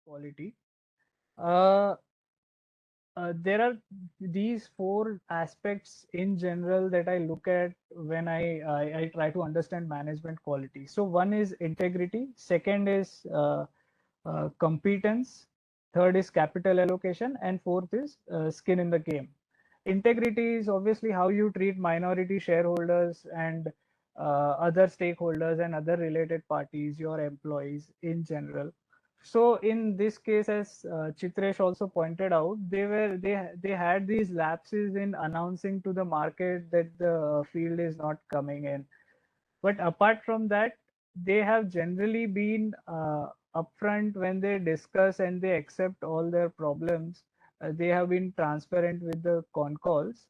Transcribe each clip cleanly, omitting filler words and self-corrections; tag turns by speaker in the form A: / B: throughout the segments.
A: quality. Uh, there are these four aspects in general that I look at when I try to understand management quality. So one is integrity, second is competence, third is capital allocation, and fourth is skin in the game. Integrity is obviously how you treat minority shareholders and other stakeholders and other related parties, your employees in general. So in this case, as Chitresh also pointed out, they had these lapses in announcing to the market that the field is not coming in. But apart from that, they have generally been upfront when they discuss and they accept all their problems. They have been transparent with the con calls.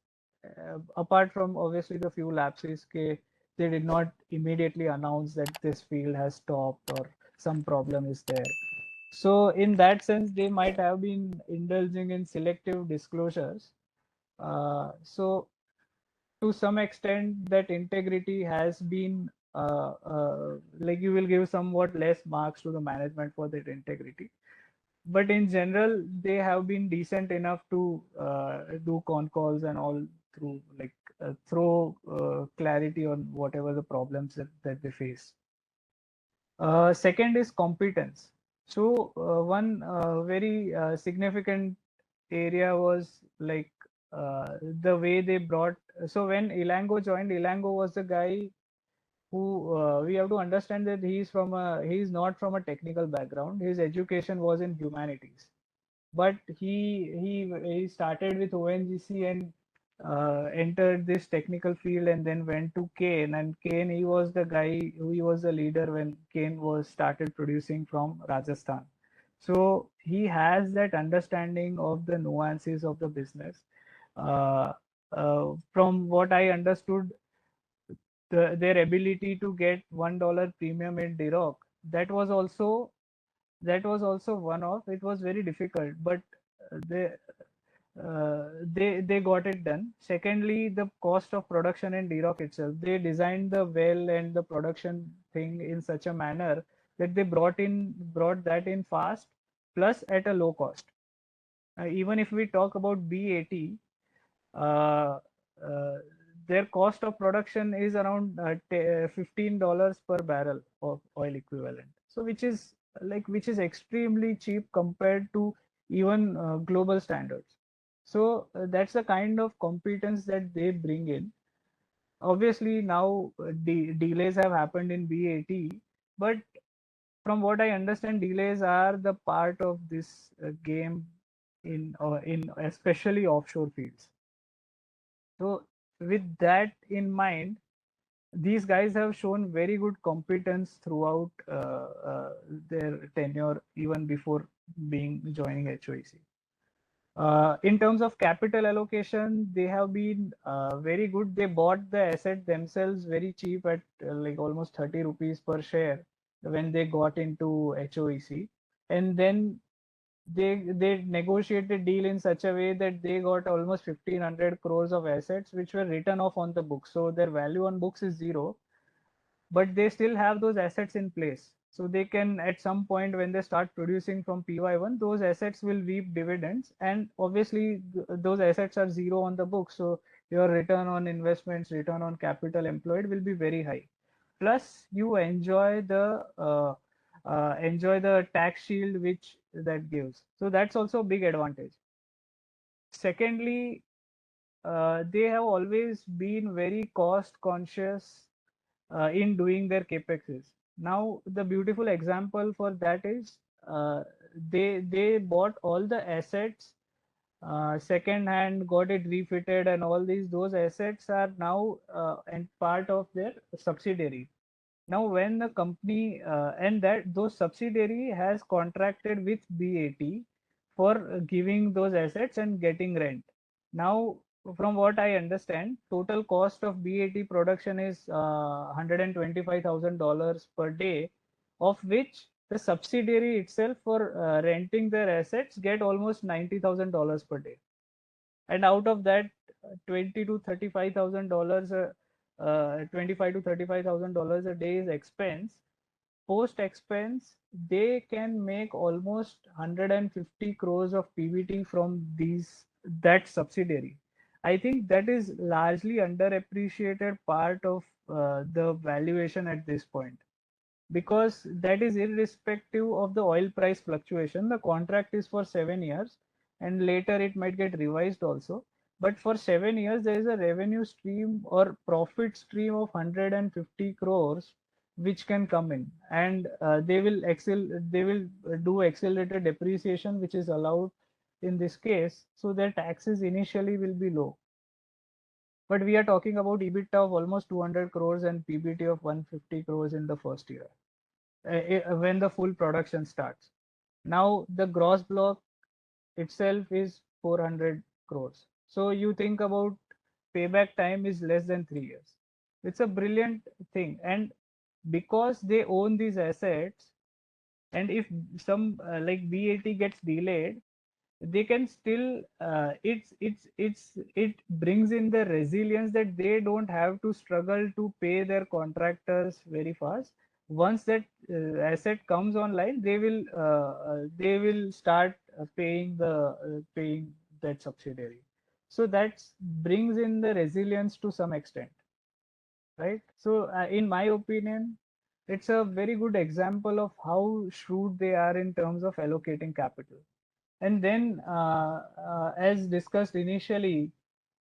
A: Apart from obviously the few lapses, they did not immediately announce that this field has stopped or some problem is there. So in that sense, they might have been indulging in selective disclosures. So to some extent, that integrity has been like you will give somewhat less marks to the management for that integrity. But in general, they have been decent enough to do con calls and all through like throw clarity on whatever the problems that they face. Second is competence. So one very significant area was like the way they brought. So when Elango joined, Elango was the guy who we have to understand that he's not from a technical background. His education was in humanities, but he started with ONGC and entered this technical field and then went to Kane. And Kane, he was the guy who he was the leader when Kane was started producing from Rajasthan. So he has that understanding of the nuances of the business. Uh, from what I understood, their ability to get $1 premium in Diroc, that was also one of it was very difficult, but they they got it done. Secondly, the cost of production in DROC itself, they designed the well and the production thing in such a manner that they brought that in fast plus at a low cost. Even if we talk about B80, uh, uh, their cost of production is around $15 per barrel of oil equivalent. So which is extremely cheap compared to even global standards. So that's the kind of competence that they bring in. Obviously, now delays have happened in B80, but from what I understand, delays are the part of this game in especially offshore fields. So with that in mind, these guys have shown very good competence throughout their tenure, even before being joining HOEC. In terms of capital allocation, they have been very good. They bought the asset themselves very cheap at like almost 30 rupees per share when they got into HOEC. And then they negotiated deal in such a way that they got almost 1500 crores of assets which were written off on the books. So their value on books is zero, but they still have those assets in place. So they can, at some point when they start producing from PY1, those assets will reap dividends. And obviously, those assets are zero on the book. So your return on investments, return on capital employed will be very high. Plus, you enjoy the tax shield which that gives. So that's also a big advantage. Secondly, they have always been very cost conscious in doing their capexes. Now, the beautiful example for that is they bought all the assets second hand, got it refitted, and all those assets are now and part of their subsidiary. Now, when the company and that those subsidiary has contracted with BAT for giving those assets and getting rent. Now, from what I understand, total cost of BAT production is $125,000 per day, of which the subsidiary itself for renting their assets get almost $90,000 per day, and out of that, 20 to $35,000, $25 to $35,000 a day is expense. post expense, they can make almost 150 crores of PBT from that subsidiary. I think that is largely underappreciated part of the valuation at this point, because that is irrespective of the oil price fluctuation. The contract is for 7 years, and later it might get revised also. But for 7 years, there is a revenue stream or profit stream of 150 crores which can come in, and they will do accelerated depreciation, which is allowed in this case, so their taxes initially will be low. But we are talking about EBITDA of almost 200 crores and PBT of 150 crores in the first year, when the full production starts. Now the gross block itself is 400 crores. So you think about payback time is less than 3 years. It's a brilliant thing. And because they own these assets, and if some like VAT gets delayed, they can still it brings in the resilience that they don't have to struggle to pay their contractors very fast. Once that asset comes online, they will start paying that subsidiary. So that brings in the resilience to some extent, right? So in my opinion, it's a very good example of how shrewd they are in terms of allocating capital. And then, as discussed initially,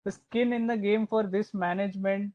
A: the skin in the game for this management